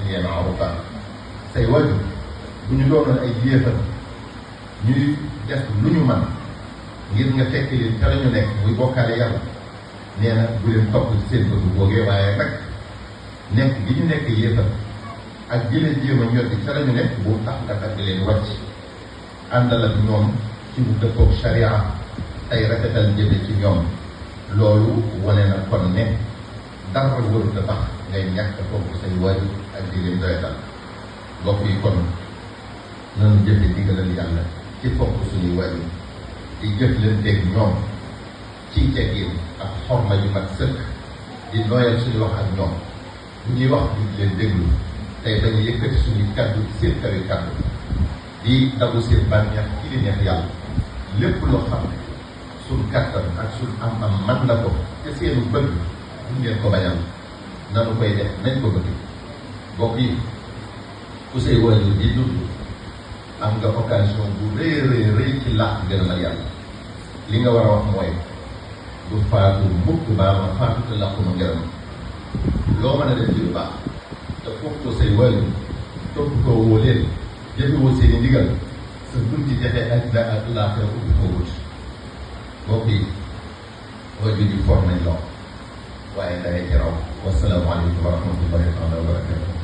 waalidayni ma'ruufan say waajur bu ñu doonoon ay yéefar ñuy def lu ñu mën ngir nga fekk leen ca la ñu nekk muy bokkaale yàlla nee na bu leen topp ci seen bëgg boogee waaye nag nekk gi ñu nekk yéefar ak ji leen jéem a ñor ca la ñu nekk bu tax nga tax di leen wàcc àndal ak ñoom ci bu dëppoog sharia ay rafetal jëme ci ñoom loolu wane na kon ne dara warut a tax ngay ñàkk topp say waajur ak di leen doyatal mbokk yi kon nanu jëfe digalal yàlla ci fonk suñuy waajur di jëflanteeg ñoom ci teggin ak xorma yu mat sëkk di nooyal suñu wax ak ñoom bu ñuy wax di leen déglu tey dañu yëkkati suñuy kaddu seen kawi kaddu di dabu seen bànneex ci li neex yàlla lépp loo xam ne suñ kattan ak suñ am man na ko te seenu bëgg bu ngeen ko bañal nanu koy def nañ ko bëgg bokk yi ku say waajur di dund am nga occasion bu rëy ci làq gërëmal yàlla li nga war a wax mooy du faatu mukk baa ma faatu te làquma ngërëm loo mën a def ci lu baax te foofu ko say waajur topp ko woo leen jëfewoo seen i ndigal sa bunti jafe àddina ak laaxira ubbi ko wut mbokk yi waajur yi for nañ lool waaye dangay ci raw wasalaamaaleykum wa rahmatullahi taala wa barakatuh